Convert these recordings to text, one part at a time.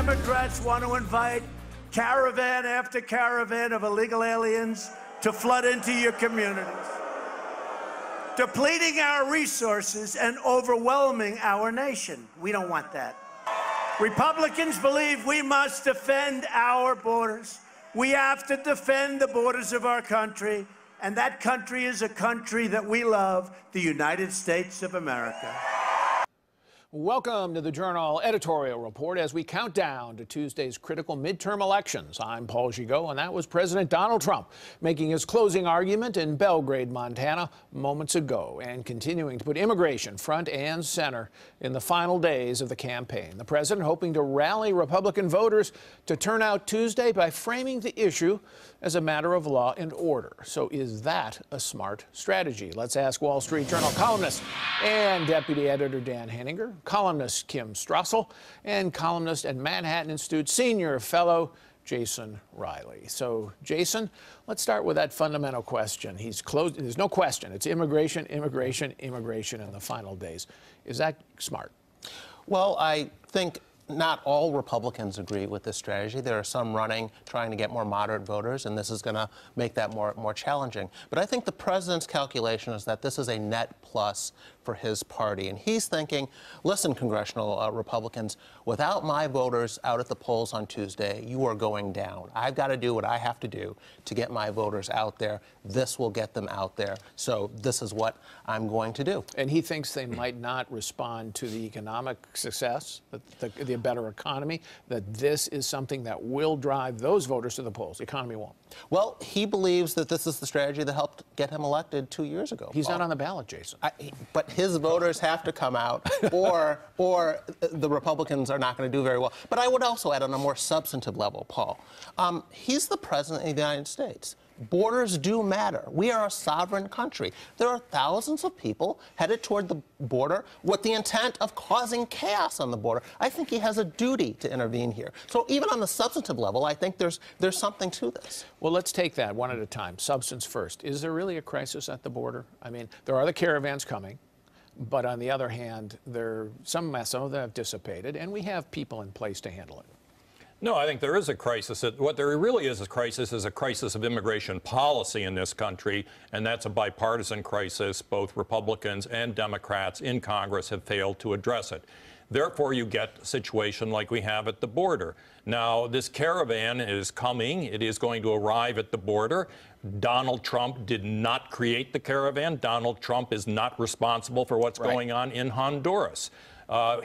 Democrats want to invite caravan after caravan of illegal aliens to flood into your communities, depleting our resources and overwhelming our nation. We don't want that. Republicans believe we must defend our borders. We have to defend the borders of our country, and that country is a country that we love, the United States of America. Welcome to the Journal Editorial Report as we count down to Tuesday's critical midterm elections. I'm Paul Gigot, and that was President Donald Trump making his closing argument in Belgrade, Montana, moments ago, and continuing to put immigration front and center in the final days of the campaign. The president hoping to rally Republican voters to turn out Tuesday by framing the issue as a matter of law and order. So is that a smart strategy? Let's ask Wall Street Journal columnist and deputy editor Dan Henninger, columnist Kim Strassel, and columnist at Manhattan Institute senior fellow Jason Riley. So, Jason, let's start with that fundamental question. There's no question. It's immigration, immigration, immigration in the final days. Is that smart? Well, I think not all Republicans agree with this strategy. There are some running, trying to get more moderate voters, and this is going to make that more challenging. But I think the president's calculation is that this is a net plus for his party. And he's thinking, listen, congressional Republicans, without my voters out at the polls on Tuesday, you are going down. I've got to do what I have to do to get my voters out there. This will get them out there. So this is what I'm going to do. And he thinks they might not respond to the economic success, the better economy, that this is something that will drive those voters to the polls. The economy won't. Well, he believes that this is the strategy that helped get him elected 2 years ago. He's not on the ballot, Jason. But his voters have to come out, or the Republicans are not going to do very well. But I would also add on a more substantive level, Paul, he's the president of the United States. Borders do matter. We are a sovereign country. There are thousands of people headed toward the border with the intent of causing chaos on the border. I think he has a duty to intervene here. So even on the substantive level, I think there's something to this. Well, let's take that one at a time. Substance first. Is there really a crisis at the border? I mean, there are the caravans coming, but on the other hand, some of them have dissipated, and we have people in place to handle it. No, I think there is a crisis. What there really is a crisis of immigration policy in this country, and that's a bipartisan crisis. Both Republicans and Democrats in Congress have failed to address it. Therefore, you get a situation like we have at the border. Now, this caravan is coming. It is going to arrive at the border. Donald Trump did not create the caravan. Donald Trump is not responsible for what's going on in Honduras.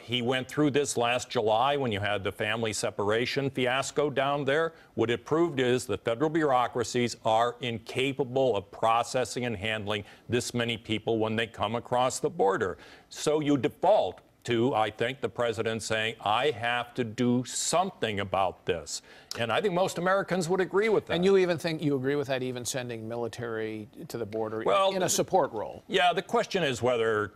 He went through this last July when you had the family separation fiasco down there. What it proved is the federal bureaucracies are incapable of processing and handling this many people when they come across the border. So you default to, I think, the president saying, I have to do something about this. And I think most Americans would agree with that. And you even think you agree with that, even sending military to the border in a support role? Yeah, the question is whether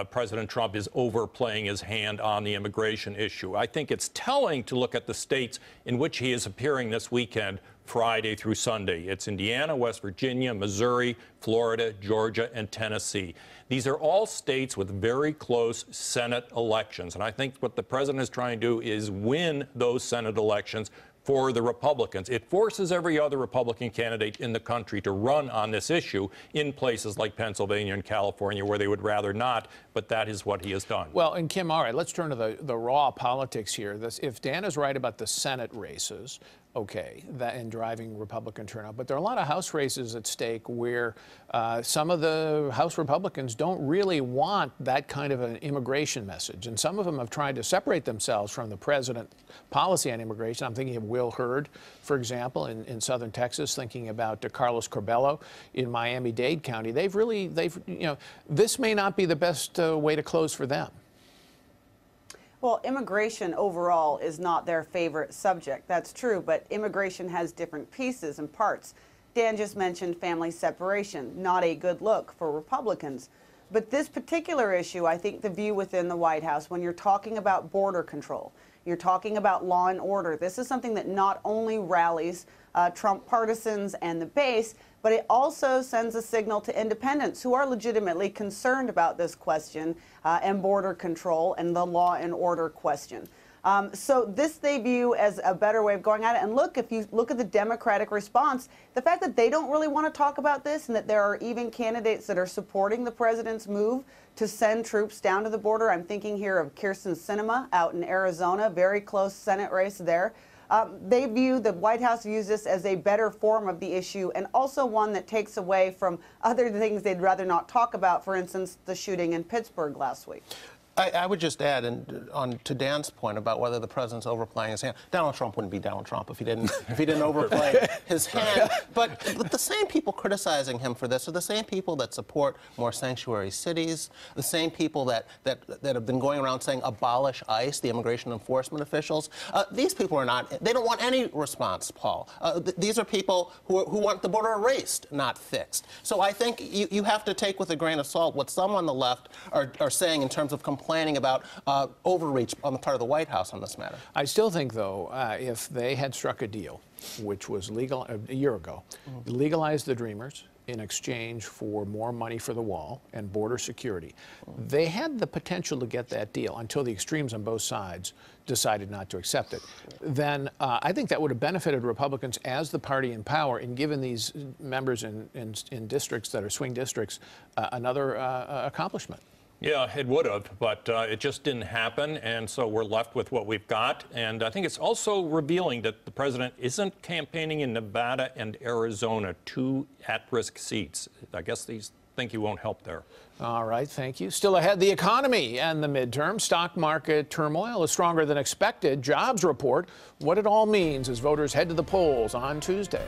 President Trump is overplaying his hand on the immigration issue. I think it's telling to look at the states in which he is appearing this weekend, Friday through Sunday. It's Indiana, West Virginia, Missouri, Florida, Georgia, and Tennessee. These are all states with very close Senate elections. And I think what the president is trying to do is win those Senate elections for the Republicans. It forces every other Republican candidate in the country to run on this issue in places like Pennsylvania and California where they would rather not, but that is what he has done. Well, and Kim, all right, let's turn to the raw politics here. If Dan is right about the Senate races, okay, and driving Republican turnout, but there are a lot of House races at stake where some of the House Republicans don't really want that kind of an immigration message, and some of them have tried to separate themselves from the president's policy on immigration. I'm thinking of Will Hurd, for example, in southern Texas, thinking about Carlos Curbelo in Miami-Dade County. This may not be the best way to close for them. Well, immigration overall is not their favorite subject. That's true, but immigration has different pieces and parts. Dan just mentioned family separation, not a good look for Republicans. But this particular issue, I think the view within the White House, when you're talking about border control, you're talking about law and order, this is something that not only rallies Trump partisans and the base, but it also sends a signal to independents who are legitimately concerned about this question and border control and the law and order question. So this they view as a better way of going at it. And look, if you look at the Democratic response, the fact that they don't really want to talk about this and that there are even candidates that are supporting the president's move to send troops down to the border. I'm thinking here of Kyrsten Sinema out in Arizona, very close Senate race there. The White House views this as a better form of the issue and also one that takes away from other things they'd rather not talk about, for instance, the shooting in Pittsburgh last week. I would just add, to Dan's point about whether the president's overplaying his hand. Donald Trump wouldn't be Donald Trump if he didn't overplay his hand. But the same people criticizing him for this are the same people that support more sanctuary cities, the same people that have been going around saying abolish ICE, the immigration enforcement officials. These people are not. They don't want any response, Paul. These are people who want the border erased, not fixed. So I think you have to take with a grain of salt what some on the left are saying in terms of complaining about overreach on the part of the White House on this matter. I still think, though, if they had struck a deal, which was legal a year ago, legalized the Dreamers in exchange for more money for the wall and border security, they had the potential to get that deal until the extremes on both sides decided not to accept it. Then I think that would have benefited Republicans as the party in power and given these members in districts that are swing districts another accomplishment. Yeah, it would have, but it just didn't happen, and so we're left with what we've got. And I think it's also revealing that the president isn't campaigning in Nevada and Arizona, two at-risk seats. I guess these think he won't help there. All right, thank you. Still ahead, the economy and the midterm. Stock market turmoil is stronger than expected. Jobs report, what it all means as voters head to the polls on Tuesday.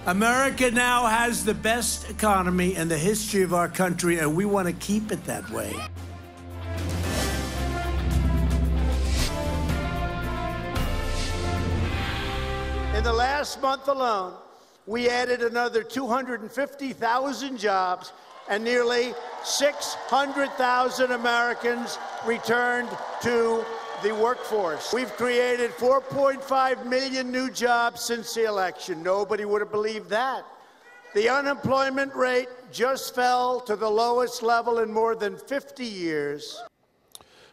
America now has the best economy in the history of our country, and we want to keep it that way. In the last month alone, we added another 250,000 jobs, and nearly 600,000 Americans returned to the workforce. We've created 4.5 million new jobs since the election. Nobody would have believed that. The unemployment rate just fell to the lowest level in more than 50 years.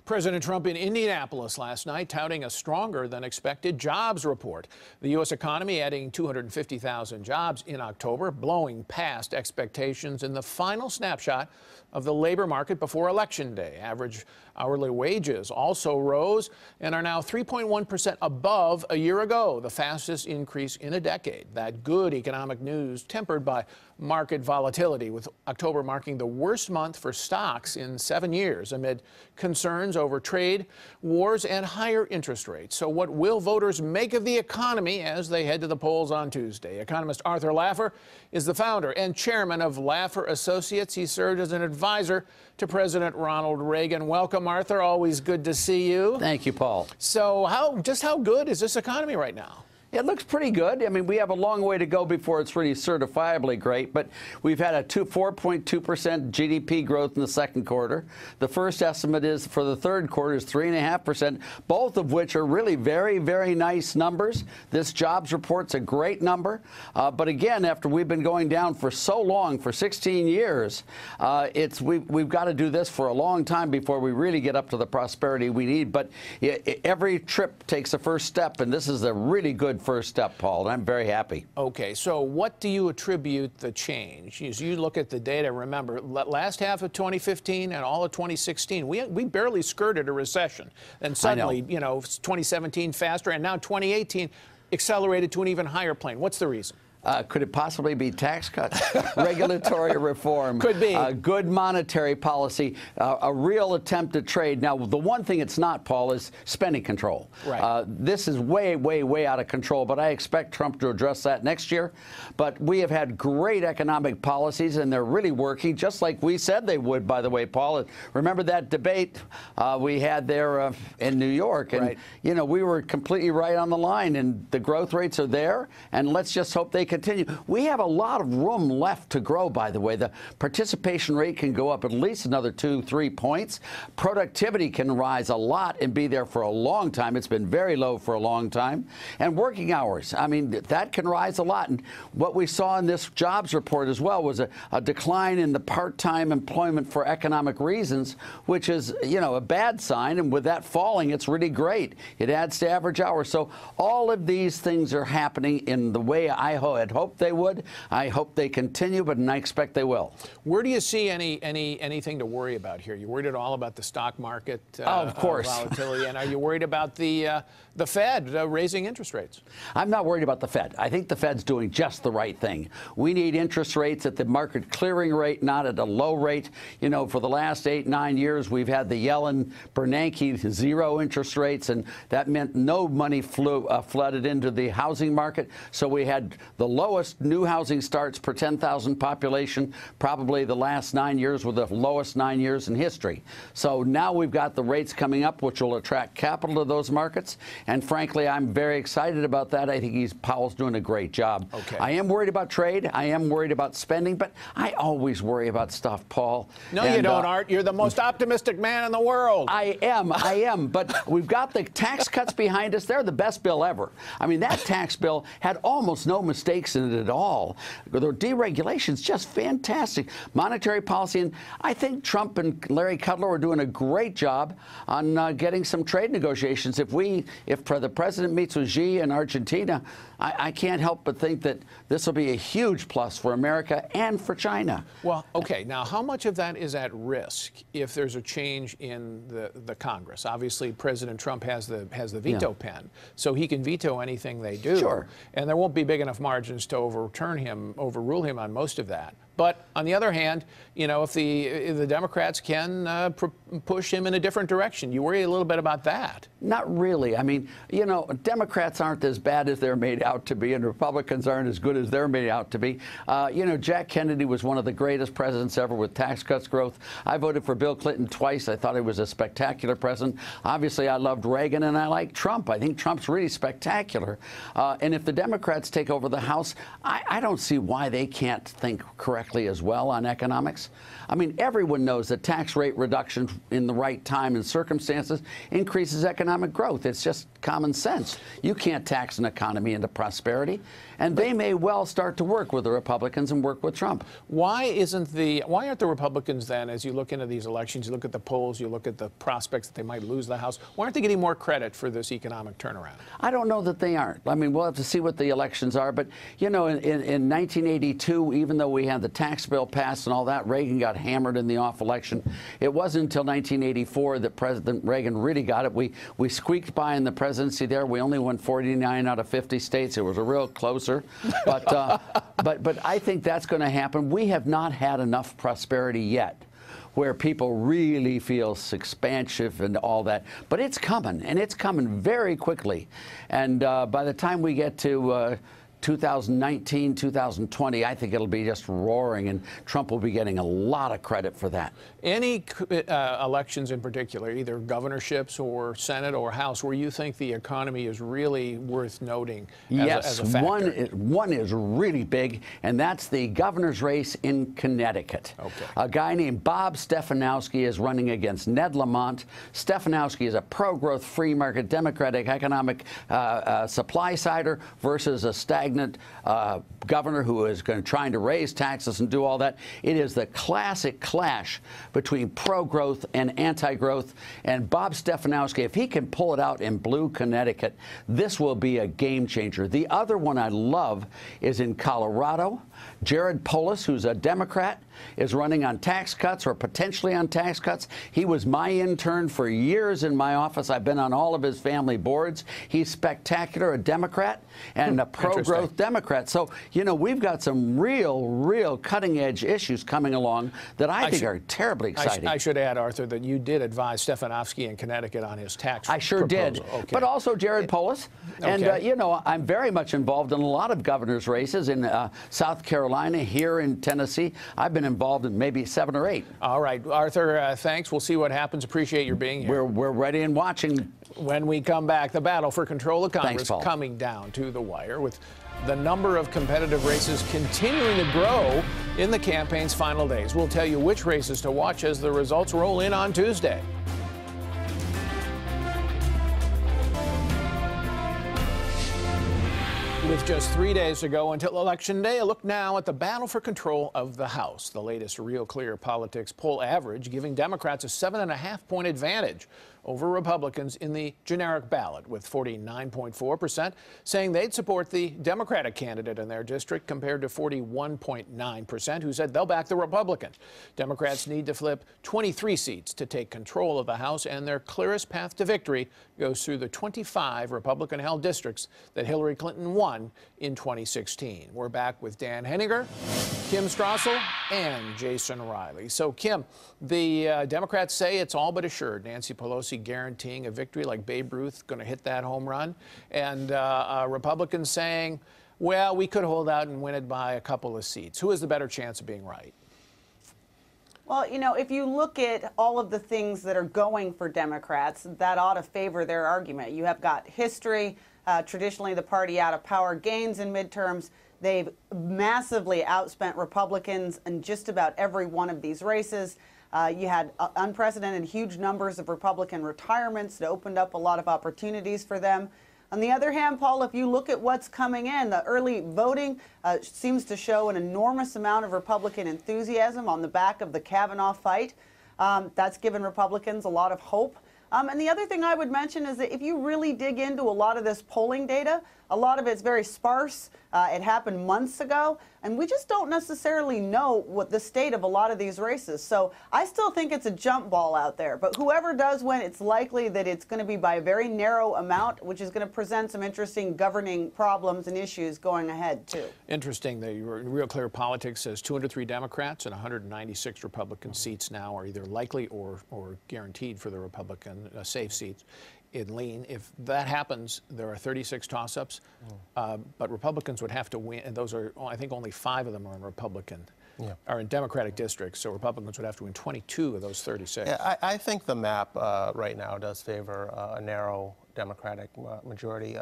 President Trump in Indianapolis last night touting a stronger than expected jobs report. The U.S. economy adding 250,000 jobs in October, blowing past expectations in the final snapshot of the labor market before Election Day. Average hourly wages also rose and are now 3.1% above a year ago, the fastest increase in a decade. That good economic news tempered by market volatility, with October marking the worst month for stocks in 7 years amid concerns over trade wars and higher interest rates. So what will voters make of the economy as they head to the polls on Tuesday? Economist Arthur Laffer is the founder and chairman of Laffer Associates. He served as an advisor to President Ronald Reagan. Welcome, Arthur. Always good to see you. Thank you, Paul. So how good is this economy right now? It looks pretty good. I mean, we have a long way to go before it's really certifiably great, but we've had a 4.2% GDP growth in the second quarter. The first estimate is for the third quarter is 3.5%, both of which are really very, very nice numbers. This jobs report's a great number. But again, after we've been going down for so long, for 16 years, we've got to do this for a long time before we really get up to the prosperity we need. But every trip takes a first step, and this is a really good first step, Paul, and I'm very happy. Okay, so what do you attribute the change? As you look at the data, remember, last half of 2015 and all of 2016, we barely skirted a recession. And suddenly, 2017 faster, and now 2018 accelerated to an even higher plane. What's the reason? Could it possibly be tax cuts, regulatory reform? Could be. Good monetary policy, a real attempt at trade. Now, the one thing it's not, Paul, is spending control. Right. This is way, way, way out of control, but I expect Trump to address that next year. But we have had great economic policies, and they're really working, just like we said they would, by the way, Paul. Remember that debate we had there in New York? And, right. we were completely right on the line, and the growth rates are there, and let's just hope they continue continue. We have a lot of room left to grow, by the way. The participation rate can go up at least another 2-3 points. Productivity can rise a lot and be there for a long time. It's been very low for a long time. And working hours, I mean, that can rise a lot. And what we saw in this jobs report as well was a decline in the part-time employment for economic reasons, which is, you know, a bad sign. And with that falling, it's really great. It adds to average hours. So all of these things are happening in the way I had hoped they would. I hope they continue, but I expect they will. Where do you see anything to worry about here? You worried at all about the stock market of course. volatility, and are you worried about the Fed raising interest rates? I'm not worried about the Fed. I think the Fed's doing just the right thing. We need interest rates at the market clearing rate, not at a low rate. You know, for the last 8-9 years, we've had the Yellen-Bernanke zero interest rates, and that meant no money flooded into the housing market. So we had the lowest new housing starts per 10,000 population. Probably the last 9 years were the lowest 9 years in history. So now we've got the rates coming up, which will attract capital to those markets. And frankly, I'm very excited about that. I think Powell's doing a great job. Okay. I am worried about trade. I am worried about spending, but I always worry about stuff, Paul. No, you don't, Art. You're the most optimistic man in the world. I am. But we've got the tax cuts behind us. They're the best bill ever. I mean, that tax bill had almost no mistakes in it at all. The deregulation's just fantastic. Monetary policy, and I think Trump and Larry Kudlow are doing a great job on getting some trade negotiations. If the president meets with Xi in Argentina, I can't help but think that this will be a huge plus for America and for China. Well, okay. Now, how much of that is at risk if there's a change in the Congress? Obviously, President Trump has the veto pen, so he can veto anything they do. Sure. And there won't be big enough margins to overrule him on most of that. But on the other hand, you know, if the Democrats can push him in a different direction, you worry a little bit about that. Not really. I mean, you know, Democrats aren't as bad as they're made out to be, and Republicans aren't as good as they're made out to be. You know, Jack Kennedy was one of the greatest presidents ever with tax cuts growth. I voted for Bill Clinton twice. I thought he was a spectacular president. Obviously, I loved Reagan, and I like Trump. I think Trump's really spectacular. And if the Democrats take over the House, I don't see why they can't think correctly as well on economics. I mean, everyone knows that tax rate reduction in the right time and circumstances increases economic growth. It's just common sense. You can't tax an economy into prosperity. And they may well start to work with the Republicans and work with Trump. Why aren't the Republicans then, as you look into these elections, you look at the polls, you look at the prospects that they might lose the House, why aren't they getting more credit for this economic turnaround? I don't know that they aren't. I mean, we'll have to see what the elections are. But, you know, in 1982, even though we had the tax bill passed and all that, Reagan got hammered in the off election. It wasn't until 1984 that President Reagan really got it. We squeaked by in the presidency there. We only won 49 out of 50 states. It was a real closer. But I think that's going to happen. We have not had enough prosperity yet where people really feel expansive and all that. But it's coming, and it's coming very quickly. And by the time we get to 2019, 2020, I think it'll be just roaring, and Trump will be getting a lot of credit for that. Any elections in particular, either governorships or Senate or House, where you think the economy is really worth noting as a factor? One is really big, and that's the governor's race in Connecticut. Okay. A guy named Bob Stefanowski is running against Ned Lamont. Stefanowski is a pro-growth, free market, democratic economic supply-sider versus a stagnant governor who is trying to raise taxes and do all that. It is the classic clash between pro-growth and anti-growth. And Bob Stefanowski, if he can pull it out in blue Connecticut, this will be a game changer. The other one I love is in Colorado. Jared Polis, who's a Democrat, is running on tax cuts or potentially on tax cuts. He was my intern for years in my office. I've been on all of his family boards. He's spectacular, a Democrat and a pro-growth Democrat. So, you know, we've got some real cutting-edge issues coming along that I think are terribly exciting. I should add, Arthur, that you did advise Stefanowski in Connecticut on his tax I sure proposal. did. Okay. But also Jared Polis. And, you know, I'm very much involved in a lot of governor's races in South Carolina, here in Tennessee. I've been involved in maybe 7 or 8. All right, Arthur, thanks. We'll see what happens. Appreciate your being here. We're ready and watching. When we come back, the battle for control of Congress Paul. coming down to the wire, with the number of competitive races continuing to grow in the campaign's final days. We'll tell you which races to watch as the results roll in on Tuesday. With just 3 days to go until Election Day, a look now at the battle for control of the House. The latest Real Clear Politics poll average giving Democrats a 7.5-point advantage over Republicans in the generic ballot, with 49.4% saying they'd support the Democratic candidate in their district compared to 41.9% who said they'll back the Republicans. Democrats need to flip 23 seats to take control of the House, and their clearest path to victory goes through the 25 Republican-held districts that Hillary Clinton won in 2016. We're back with Dan Henninger, Kim Strassel, and Jason Riley. So, Kim, the Democrats say it's all but assured. Nancy Pelosi guaranteeing a victory like Babe Ruth, going to hit that home run. And Republicans saying, well, we could hold out and win it by a couple of seats. Who has the better chance of being right? Well, you know, if you look at all of the things that are going for Democrats, that ought to favor their argument. You have got history. Traditionally, the party out of power gains in midterms. They've massively outspent Republicans in just about every one of these races. You had unprecedented huge numbers of Republican retirements that opened up a lot of opportunities for them. On the other hand, Paul, if you look at what's coming in, the early voting seems to show an enormous amount of Republican enthusiasm on the back of the Kavanaugh fight. That's given Republicans a lot of hope. And the other thing I would mention is that if you really dig into a lot of this polling data, a lot of it's very sparse. It happened months ago, and we just don't necessarily know what the state of a lot of these races. So I still think it's a jump ball out there. But whoever does win, it's likely that it's going to be by a very narrow amount, which is going to present some interesting governing problems and issues going ahead, too. Interesting. The Real Clear Politics says 203 Democrats and 196 Republican seats now are either likely or guaranteed for the Republican safe seats. In lean, if that happens, there are 36 toss-ups, but Republicans would have to win, and those are, I think, only 5 of them are in Republican, are in Democratic districts, so Republicans would have to win 22 of those 36. Yeah, I think the map right now does favor a narrow Democratic majority.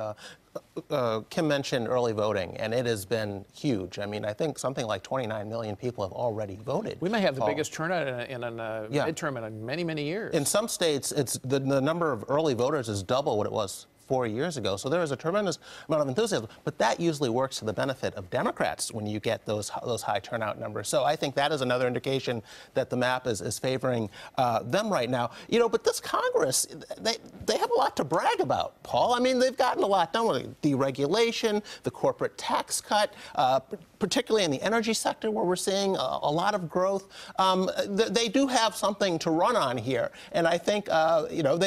Kim mentioned early voting, and it has been huge. I mean, I think something like 29 million people have already voted. We may have the biggest turnout in a midterm in many, many years. In some states, it's the number of early voters is double what it was 4 years ago. So there is a tremendous amount of enthusiasm, but that usually works to the benefit of Democrats when you get those high turnout numbers. So I think that is another indication that the map is favoring them right now. You know, but this Congress, they have a lot to brag about, Paul. I mean, they've gotten a lot done with deregulation, the corporate tax cut, particularly in the energy sector where we're seeing a lot of growth. They do have something to run on here, and I think you know,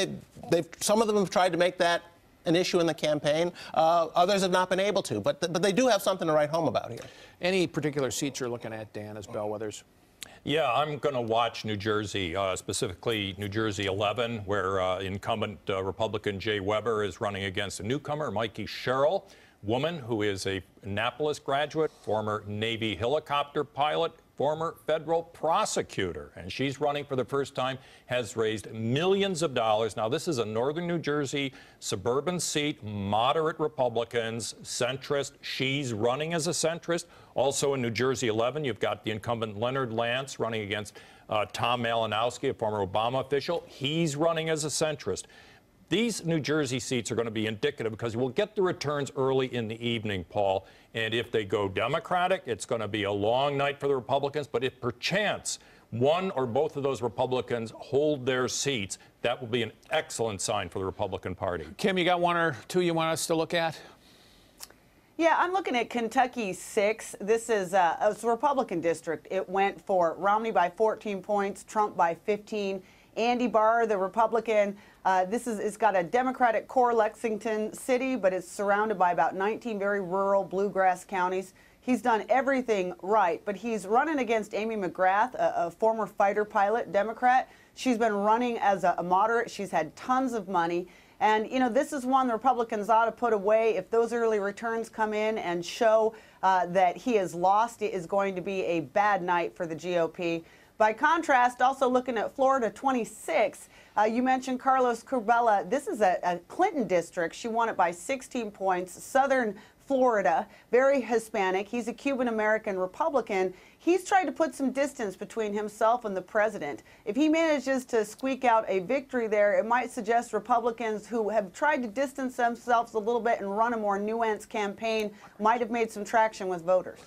some of them have tried to make that an issue in the campaign. Others have not been able to, but they do have something to write home about here. Any particular seats you're looking at, Dan, as bellwethers? Yeah, I'm going to watch New Jersey, specifically New Jersey 11, where incumbent Republican Jay Weber is running against a newcomer, Mikey Sherrill, woman who is a Annapolis graduate, former Navy helicopter pilot, former federal prosecutor, and she's running for the first time, has raised millions of dollars. Now, this is a northern New Jersey suburban seat, moderate Republicans, centrist. She's running as a centrist. Also in New Jersey 11, you've got the incumbent Leonard Lance running against Tom Malinowski, a former Obama official. He's running as a centrist. These New Jersey seats are going to be indicative because we'll get the returns early in the evening, Paul. And if they go Democratic, it's going to be a long night for the Republicans. But if perchance one or both of those Republicans hold their seats, that will be an excellent sign for the Republican Party. Kim, you got one or two you want us to look at? Yeah, I'm looking at Kentucky 6. This is a Republican district. It went for Romney by 14 points, Trump by 15. Andy Barr, the Republican, it's got a Democratic core Lexington City, but it's surrounded by about 19 very rural bluegrass counties. He's done everything right, but he's running against Amy McGrath, a former fighter pilot Democrat. She's been running as a moderate. She's had tons of money. And, you know, this is one the Republicans ought to put away. If those early returns come in and show that he has lost, it is going to be a bad night for the GOP. By contrast, also looking at Florida 26, you mentioned Carlos Curbelo. This is a Clinton district. She won it by 16 points. Southern Florida, very Hispanic. He's a Cuban-American Republican. He's tried to put some distance between himself and the president. If he manages to squeak out a victory there, it might suggest Republicans who have tried to distance themselves a little bit and run a more nuanced campaign might have made some traction with voters.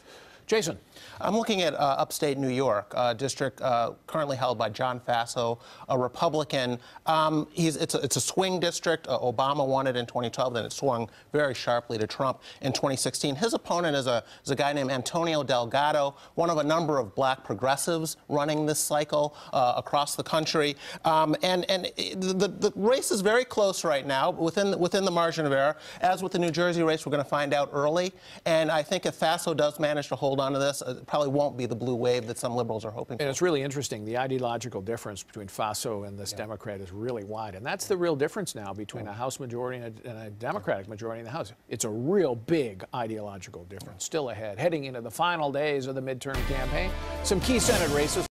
Jason. I'm looking at upstate New York, district currently held by John Faso, a Republican. It's a swing district. Obama won it in 2012, then it swung very sharply to Trump in 2016. His opponent is a guy named Antonio Delgado, one of a number of black progressives running this cycle across the country. And the race is very close right now, within the margin of error. As with the New Jersey race, we're going to find out early. And I think if Faso does manage to hold on to this, it probably won't be the blue wave that some liberals are hoping for. And it's really interesting. The ideological difference between Faso and this Democrat is really wide. And that's the real difference now between a House majority and a Democratic majority in the House. It's a real big ideological difference still ahead. Heading into the final days of the midterm campaign, some key Senate races.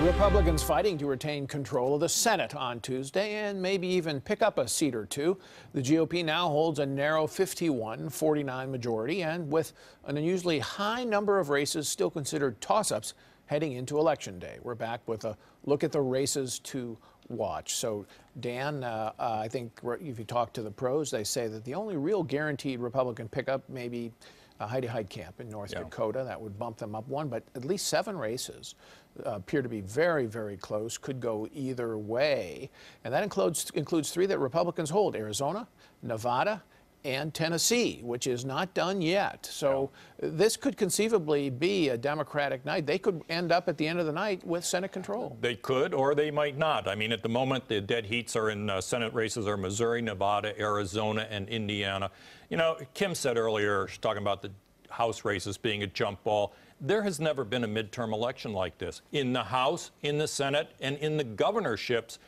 Republicans fighting to retain control of the Senate on Tuesday and maybe even pick up a seat or two. The GOP now holds a narrow 51-49 majority, and with an unusually high number of races still considered toss-ups heading into Election Day. We're back with a look at the races to watch. So, Dan, I think if you talk to the pros, they say that the only real guaranteed Republican pickup may be Heidi Heitkamp in North Dakota. That would bump them up one, but at least 7 races appear to be very, very close, could go either way. And that includes 3 that Republicans hold: Arizona, Nevada, and Tennessee, which is not done yet. So this could conceivably be a Democratic night. They could end up at the end of the night with Senate control. They could, or they might not. I mean, at the moment, the dead heats are in Senate races are Missouri, Nevada, Arizona, and Indiana. You know, Kim said earlier, she's talking about the House races being a jump ball. There has never been a midterm election like this. In the House, in the Senate, and in the governorships,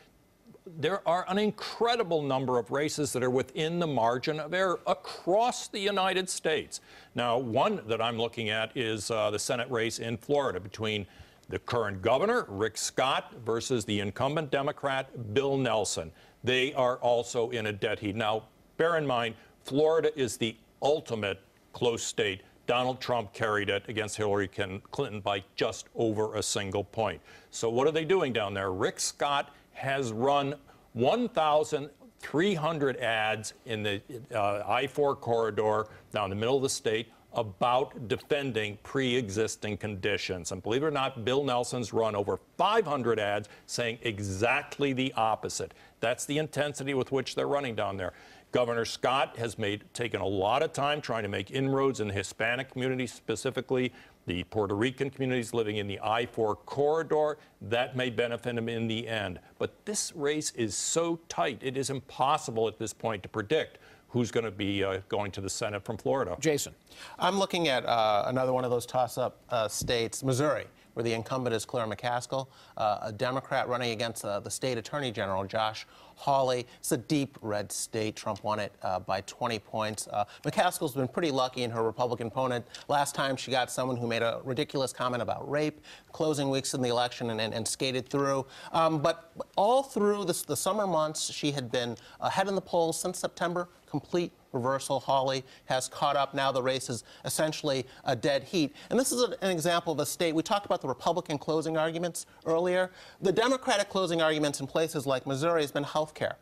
there are an incredible number of races that are within the margin of error across the United States. Now, one that I'm looking at is the Senate race in Florida between the current governor, Rick Scott, versus the incumbent Democrat, Bill Nelson. They are also in a dead heat. Now, bear in mind, Florida is the ultimate close state. Donald Trump carried it against Hillary Clinton by just over a single point. So what are they doing down there? Rick Scott has run 1,300 ads in the I-4 corridor down the middle of the state about defending pre-existing conditions. And believe it or not, Bill Nelson's run over 500 ads saying exactly the opposite. That's the intensity with which they're running down there. Governor Scott has taken a lot of time trying to make inroads in the Hispanic community, specifically the Puerto Rican communities living in the I-4 corridor. That may benefit him in the end. But this race is so tight, it is impossible at this point to predict who's going to be going to the Senate from Florida. Jason. I'm looking at another one of those toss-up states, Missouri, where the incumbent is Claire McCaskill, a Democrat running against the state attorney general, Josh Hawley. It's a deep red state. Trump won it by 20 points. McCaskill's been pretty lucky in her Republican opponent. Last time she got someone who made a ridiculous comment about rape, closing weeks in the election, and skated through. But all through the summer months, she had been ahead in the polls since September. Complete reversal. Hawley has caught up. Now the race is essentially a dead heat. And this is an example of a state. We talked about the Republican closing arguments earlier. The Democratic closing arguments in places like Missouri has been health care.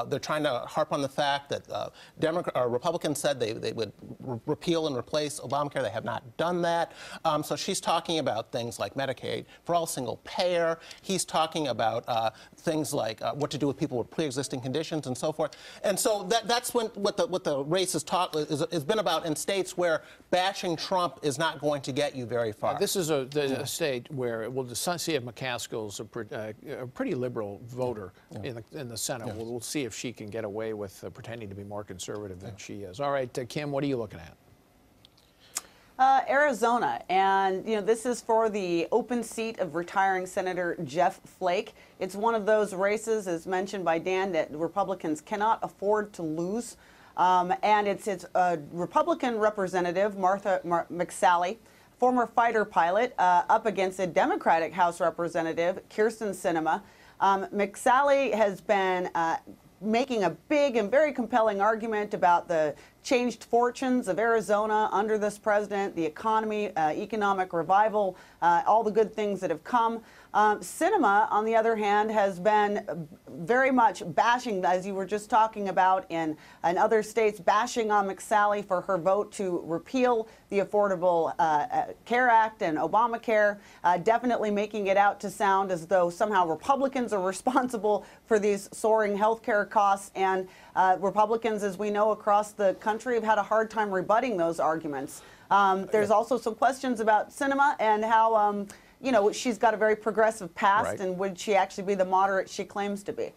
They're trying to harp on the fact that Republicans said they would repeal and replace Obamacare. They have not done that. So she's talking about things like Medicaid for all, single payer. He's talking about things like what to do with people with pre-existing conditions and so forth. And so that's what the race has been about in states where bashing Trump is not going to get you very far. This is a state where we'll see if McCaskill's a pretty liberal voter in the Senate. We'll see if she can get away with pretending to be more conservative than she is. All right, Kim, what are you looking at? Arizona, and this is for the open seat of retiring Senator Jeff Flake. It's one of those races, as mentioned by Dan, that Republicans cannot afford to lose. And it's Republican Representative Martha McSally, former fighter pilot, up against a Democratic House Representative, Kyrsten Sinema. McSally has been making a big and very compelling argument about the changed fortunes of Arizona under this president, the economy, economic revival, all the good things that have come. Sinema, on the other hand, has been very much bashing, as you were just talking about, in other states, bashing on McSally for her vote to repeal the Affordable Care Act and Obamacare, definitely making it out to sound as though somehow Republicans are responsible for these soaring health care costs. And Republicans, as we know, across the country have had a hard time rebutting those arguments. There's also some questions about Sinema and how she's got a very progressive past, right, and would she actually be the moderate she claims to be?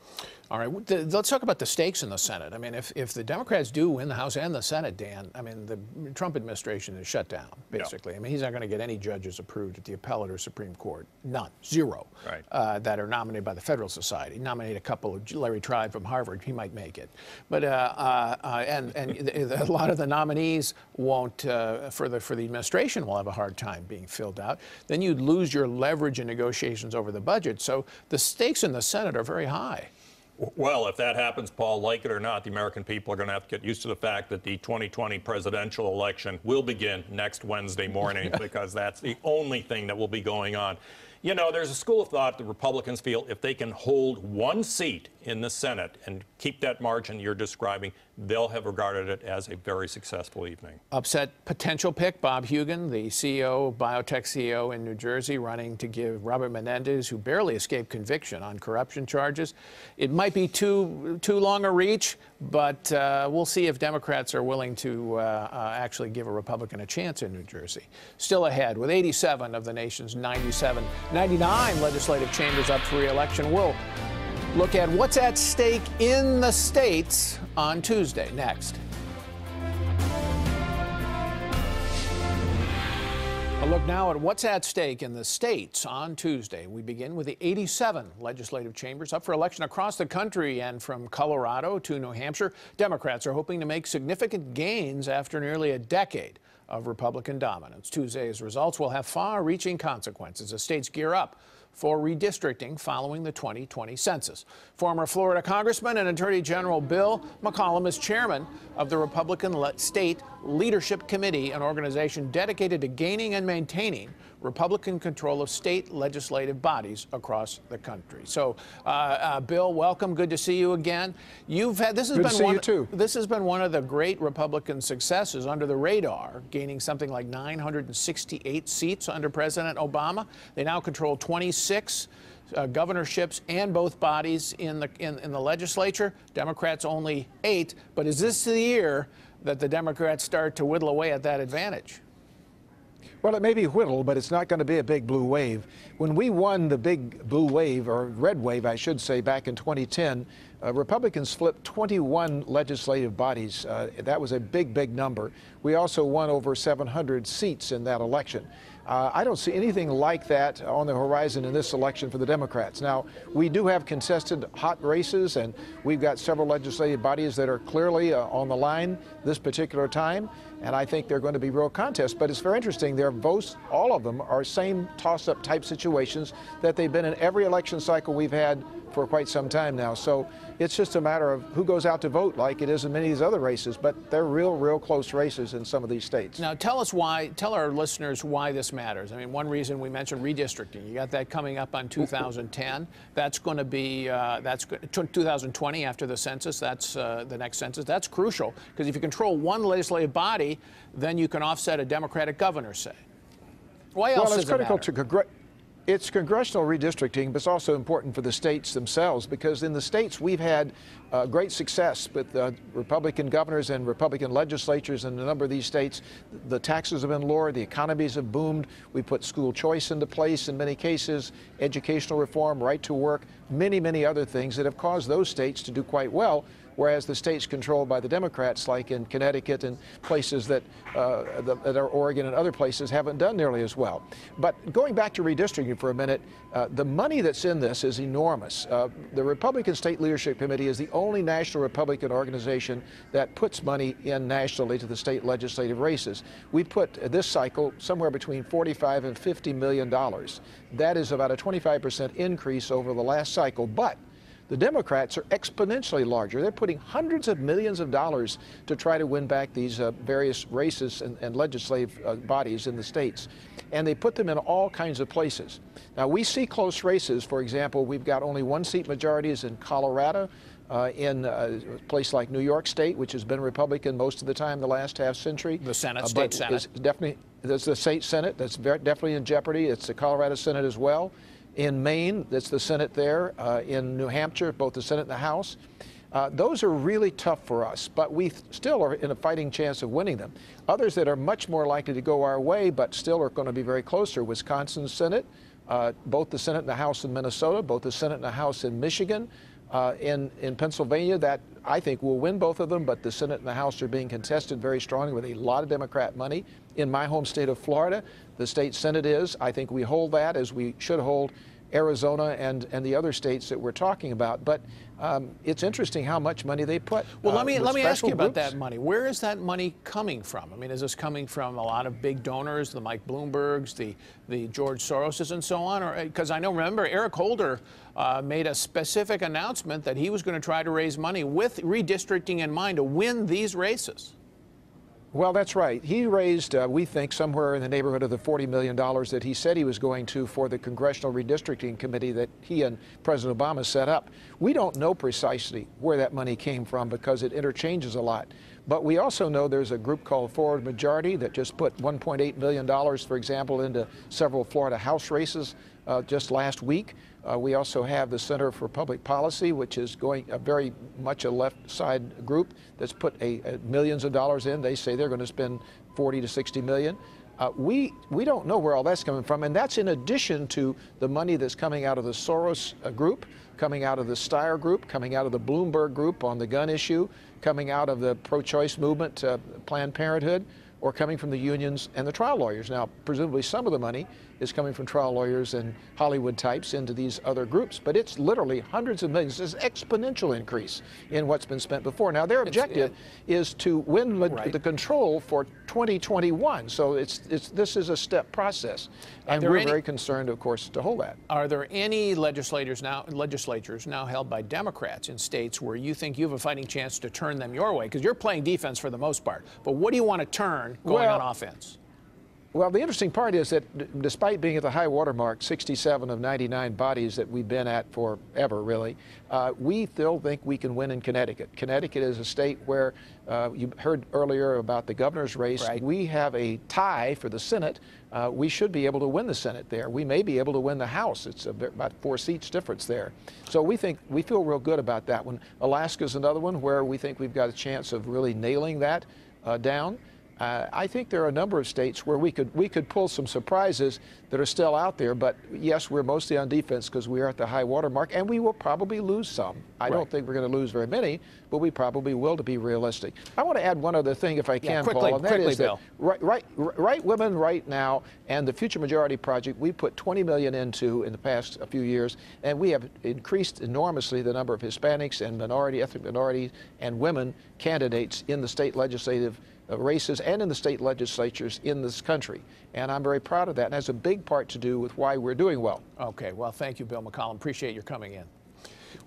All right, let's talk about the stakes in the Senate. I mean, if the Democrats do win the House and the Senate, Dan, I mean, the Trump administration is shut down, basically. Yeah. I mean, he's not going to get any judges approved at the appellate or Supreme Court. None. Zero. Right. That are nominated by the Federal Society. Nominate a couple of Larry Tribe from Harvard, he might make it. But and a lot of the nominees won't, for the administration will have a hard time being filled out. Then you'd lose your leverage in negotiations over the budget. So the stakes in the Senate are very high. Well, if that happens, Paul, like it or not, the American people are going to have to get used to the fact that the 2020 presidential election will begin next Wednesday morning because that's the only thing that will be going on. You know, there's a school of thought that Republicans feel if they can hold one seat in the Senate and keep that margin you're describing, they'll have regarded it as a very successful evening. Upset potential pick, Bob Hugin, the CEO, biotech CEO in New Jersey, running to give Robert Menendez, who barely escaped conviction on corruption charges. It might be too long a reach, but we'll see if Democrats are willing to actually give a Republican a chance in New Jersey. Still ahead, with 87 of the nation's 99 legislative chambers up for re-election, we'll look at what's at stake in the states on Tuesday. Next. A look now at what's at stake in the states on Tuesday. We begin with the 87 legislative chambers up for election across the country, and from Colorado to New Hampshire, Democrats are hoping to make significant gains after nearly a decade of Republican dominance. Tuesday's results will have far-reaching consequences as states gear up for redistricting following the 2020 census. Former Florida Congressman and Attorney General Bill McCollum is chairman of the Republican State Leadership Committee, an organization dedicated to gaining and maintaining Republican control of state legislative bodies across the country. So, Bill, welcome. Good to see you again. This has been one of the great Republican successes under the radar, gaining something like 968 seats under President Obama. They now control 26 governorships and both bodies in the legislature. Democrats only 8. But is this the year that the Democrats start to whittle away at that advantage? Well, it may be whittle, but it's not going to be a big blue wave. When we won the big blue wave, or red wave, I should say, back in 2010, Republicans flipped 21 legislative bodies. That was a big, big number. We also won over 700 seats in that election. I don't see anything like that on the horizon in this election for the Democrats. Now, we do have contested hot races, and we've got several legislative bodies that are clearly on the line this particular time, and I think they're going to be real contests. But it's very interesting. Their votes, all of them, are same toss-up type situations that they've been in every election cycle we've had for quite some time now. So it's just a matter of who goes out to vote, like it is in many of these other races, but they're real close races in some of these states. Now tell our listeners why this matters. I mean, one reason we mentioned redistricting. You got that coming up on 2010. That's going to be, 2020 after the census. That's the next census. That's crucial, because if you control one legislative body, then you can offset a Democratic governor, say. Why else does it matter? It's congressional redistricting, but it's also important for the states themselves, because in the states we've had great success with Republican governors and Republican legislatures in a number of these states. The taxes have been lowered, the economies have boomed, we put school choice into place in many cases, educational reform, right to work, many other things that have caused those states to do quite well. whereas the states controlled by the Democrats, like in Connecticut and places that are Oregon and other places, haven't done nearly as well. But going back to redistricting for a minute, the money that's in this is enormous. The Republican State Leadership Committee is the only national Republican organization that puts money in nationally to the state legislative races. We put this cycle somewhere between $45 and $50 million. That is about a 25% increase over the last cycle, but the Democrats are exponentially larger. They're putting hundreds of millions of dollars to try to win back these various races and legislative bodies in the states. And they put them in all kinds of places. Now, we see close races. For example, we've got only one-seat majorities in Colorado, in a place like New York State, which has been Republican most of the time the last half century. The Senate, state Senate. There's the state Senate that's definitely in jeopardy. It's the Colorado Senate as well. In Maine, that's the Senate there. In New Hampshire, both the Senate and the House. Those are really tough for us, but we still are in a fighting chance of winning them. Others that are much more likely to go our way, but still are going to be very close, are Wisconsin's Senate, both the Senate and the House in Minnesota, both the Senate and the House in Michigan. In Pennsylvania, that I think will win both of them, but the Senate and the House are being contested very strongly with a lot of Democrat money. In my home state of Florida, the state Senate is. I think we hold that, as we should hold Arizona and the other states that we're talking about. But it's interesting how much money they put. Well, let me ask you about that money. Where is that money coming from? I mean, is this coming from a lot of big donors, the Mike Bloombergs, the George Soroses, and so on? Or because I know, remember, Eric Holder made a specific announcement that he was going to try to raise money with redistricting in mind to win these races. Well, that's right. He raised, we think, somewhere in the neighborhood of the $40 million that he said he was going to for the Congressional Redistricting Committee that he and President Obama set up. We don't know precisely where that money came from because it interchanges a lot. But we also know there's a group called Forward Majority that just put $1.8 million, for example, into several Florida House races just last week. We also have the Center for Public Policy, which is going very much a left side group that's put millions of dollars in. They say they're going to spend 40 to 60 million. We don't know where all that's coming from, and that's in addition to the money that's coming out of the Soros group, coming out of the Steyer group, coming out of the Bloomberg group on the gun issue, coming out of the pro-choice movement, Planned Parenthood, or coming from the unions and the trial lawyers. Now, presumably some of the money is coming from trial lawyers and Hollywood types into these other groups, but it's literally hundreds of millions. It's an exponential increase in what's been spent before. Now, their objective is to win the control for 2021, so this is a step process, and we're very concerned, of course, to hold that. Are there any legislatures now held by Democrats in states where you think you have a fighting chance to turn them your way? Because you're playing defense for the most part, but what do you want to turn going on offense? Well, the interesting part is that despite being at the high water mark, 67 of 99 bodies that we've been at forever, really, we still think we can win in Connecticut. Connecticut is a state where you heard earlier about the governor's race. Right. We have a tie for the Senate. We should be able to win the Senate there. We may be able to win the House. It's about 4 seats difference there. So we feel real good about that one. Alaska's another one where we think we've got a chance of really nailing that down. I think there are a number of states where we could pull some surprises that are still out there, but yes, we're mostly on defense because we are at the high water mark, and we will probably lose some. I don't think we're going to lose very many, but we probably will, to be realistic. I want to add one other thing, if I can, Paul, and that is that Right Women Right Now and the Future Majority Project, we put $20 million into in the past few years, and we have increased enormously the number of Hispanics and ethnic minorities and women candidates in the state legislative races and in the state legislatures in this country. And I'm very proud of that, and has a big part to do with why we're doing well. Okay, well, thank you, Bill McCollum. Appreciate your coming in.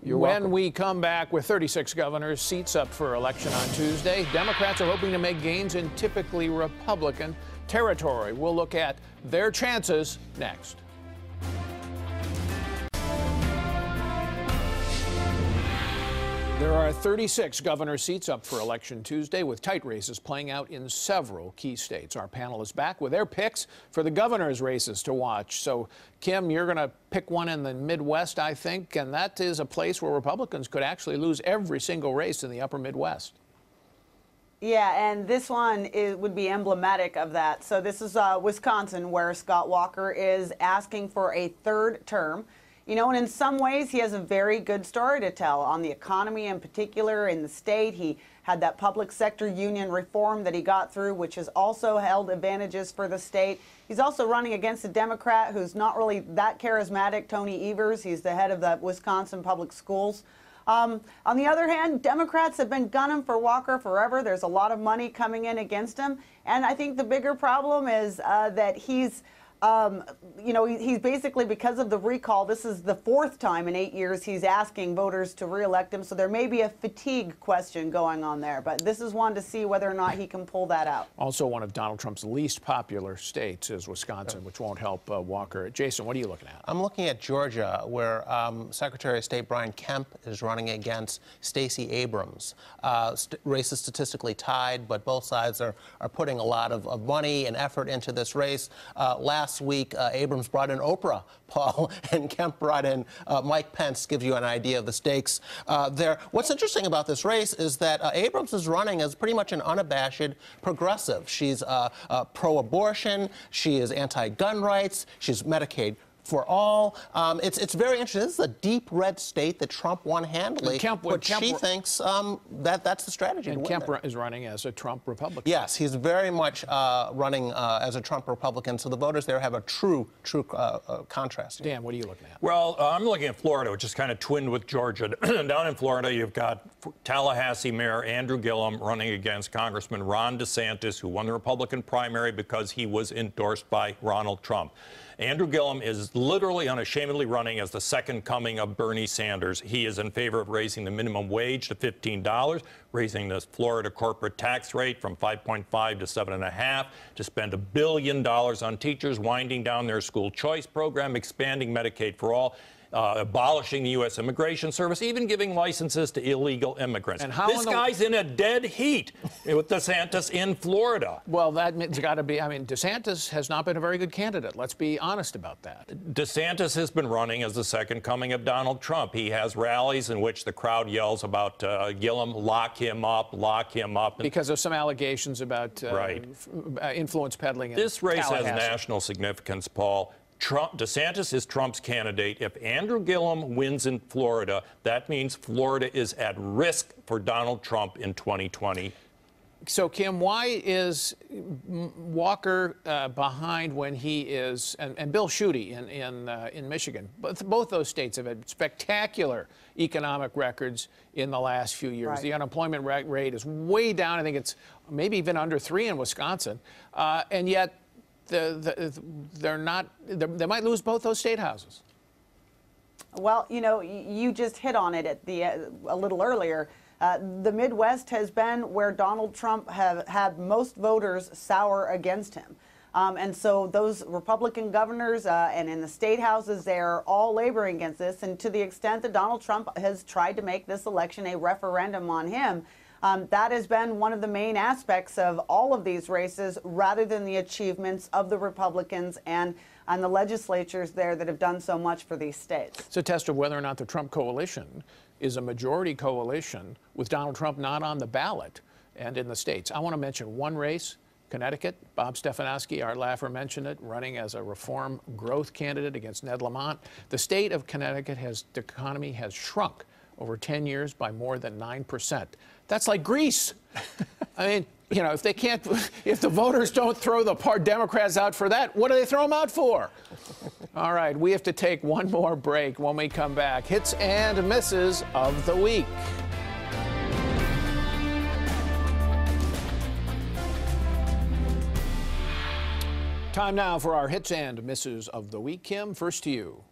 You're welcome. When we come back with 36 governors, seats up for election on Tuesday, Democrats are hoping to make gains in typically Republican territory. We'll look at their chances next. There are 36 governor seats up for election Tuesday, with tight races playing out in several key states. Our panel is back with their picks for the governor's races to watch. So, Kim, you're going to pick one in the Midwest, I think, and that is a place where Republicans could actually lose every single race in the upper Midwest. Yeah, and this one would be emblematic of that. So this is Wisconsin, where Scott Walker is asking for a third term. You know, and in some ways, he has a very good story to tell on the economy in particular in the state. He had that public sector union reform that he got through, which has also held advantages for the state. He's also running against a Democrat who's not really that charismatic, Tony Evers. He's the head of the Wisconsin Public Schools. On the other hand, Democrats have been gunning for Walker forever. There's a lot of money coming in against him. And I think the bigger problem is that he's you know, he's basically, because of the recall, this is the 4th time in 8 years he's asking voters to reelect him. So there may be a fatigue question going on there. But this is one to see whether or not he can pull that out. Also, one of Donald Trump's least popular states is Wisconsin, which won't help Walker. Jason, what are you looking at? I'm looking at Georgia, where Secretary of State Brian Kemp is running against Stacey Abrams. Race is statistically tied, but both sides are putting a lot of money and effort into this race. Last week, Abrams brought in Oprah, Paul, and Kemp brought in Mike Pence. Gives you an idea of the stakes there. What's interesting about this race is that Abrams is running as pretty much an unabashed progressive. She's pro-abortion. She is anti-gun rights. She's Medicaid for all. It's very interesting. This is a deep red state that Trump won handily, but she thinks that's the strategy to win. Kemp is running as a Trump Republican. Yes, he's very much running as a Trump Republican, so the voters there have a true contrast. Dan, what are you looking at? Well, I'm looking at Florida, which is kind of twinned with Georgia. Down in Florida, you've got Tallahassee Mayor Andrew Gillum running against Congressman Ron DeSantis, who won the Republican primary because he was endorsed by Donald Trump. Andrew Gillum is literally unashamedly running as the second coming of Bernie Sanders. He is in favor of raising the minimum wage to $15, raising the Florida corporate tax rate from 5.5 to 7.5, to spend $1 billion on teachers, winding down their school choice program, expanding Medicaid for all, abolishing the U.S. Immigration Service, even giving licenses to illegal immigrants. And this guy's in a dead heat with DeSantis in Florida. Well, that's got to be, I mean, DeSantis has not been a very good candidate. Let's be honest about that. DeSantis has been running as the second coming of Donald Trump. He has rallies in which the crowd yells about Gillum, lock him up, lock him up. Because of some allegations about influence peddling in This race Tallahassee. has national significance, Paul. DeSantis is Trump's candidate. If Andrew Gillum wins in Florida, that means Florida is at risk for Donald Trump in 2020. So, Kim, why is Walker behind when he is, and Bill Schuette in Michigan? Both those states have had spectacular economic records in the last few years. Right. The unemployment rate is way down. I think it's maybe even under 3 in Wisconsin, and yet they're not. They might lose both those state houses. Well, you know, you just hit on it at a little earlier. The Midwest has been where Donald Trump have had most voters sour against him. And so those Republican governors and in the state houses, they're all laboring against this. And to the extent that Donald Trump has tried to make this election a referendum on him, that has been one of the main aspects of all of these races, rather than the achievements of the Republicans and the legislatures there that have done so much for these states. It's a test of whether or not the Trump coalition is a majority coalition with Donald Trump not on the ballot and in the states. I want to mention one race, Connecticut. Bob Stefanowski, our laugher, mentioned it, running as a reform growth candidate against Ned Lamont. The state of Connecticut the economy has shrunk over 10 years by more than 9%. That's like Greece. I mean, you know, if the voters don't throw the Democrats out for that, what do they throw them out for? All right, we have to take one more break. When we come back, hits and misses of the week. Time now for our hits and misses of the week. Kim, first to you.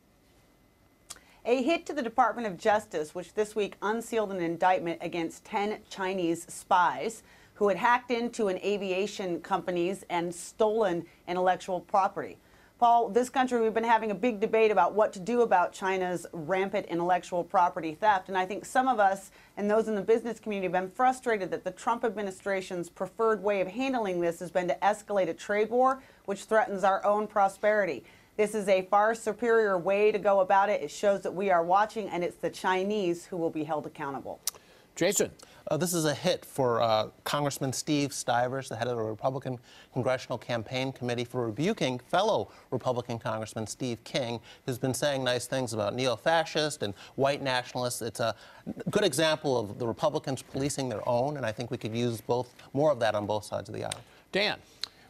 A hit to the Department of Justice, which this week unsealed an indictment against 10 Chinese spies who had hacked into an aviation companies and stolen intellectual property. Paul, this country, we've been having a big debate about what to do about China's rampant intellectual property theft. And I think some of us and those in the business community have been frustrated that the Trump administration's preferred way of handling this has been to escalate a trade war, which threatens our own prosperity. This is a far superior way to go about it. It shows that we are watching, and it's the Chinese who will be held accountable. Jason. This is a hit for Congressman Steve Stivers, the head of the Republican Congressional Campaign Committee, for rebuking fellow Republican Congressman Steve King, who's been saying nice things about neo-fascist and white nationalists. It's a good example of the Republicans policing their own, and I think we could use more of that on both sides of the aisle. Dan.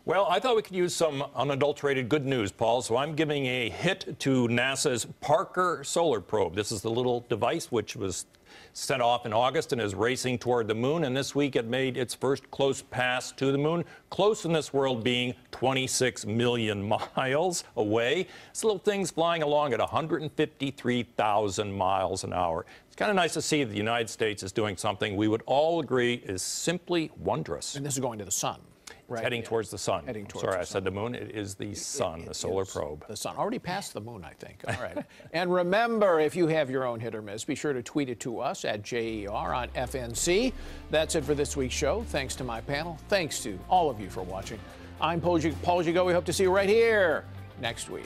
Well, I thought we could use some unadulterated good news, Paul, so I'm giving a hit to NASA's Parker solar probe. This is the little device which was sent off in August and is racing toward the moon, and this week it made its first close pass to the moon, close in this world being 26 million miles away. This little thing's flying along at 153,000 miles an hour. It's kind of nice to see that the United States is doing something we would all agree is simply wondrous. And this is going to the sun. Right. Heading towards the sun. Heading towards Sorry, the I said the moon. It is the sun, the solar probe. The sun. Already past the moon, I think. All right. And remember, if you have your own hit or miss, be sure to tweet it to us at JER on FNC. That's it for this week's show. Thanks to my panel. Thanks to all of you for watching. I'm Paul Gigot. We hope to see you right here next week.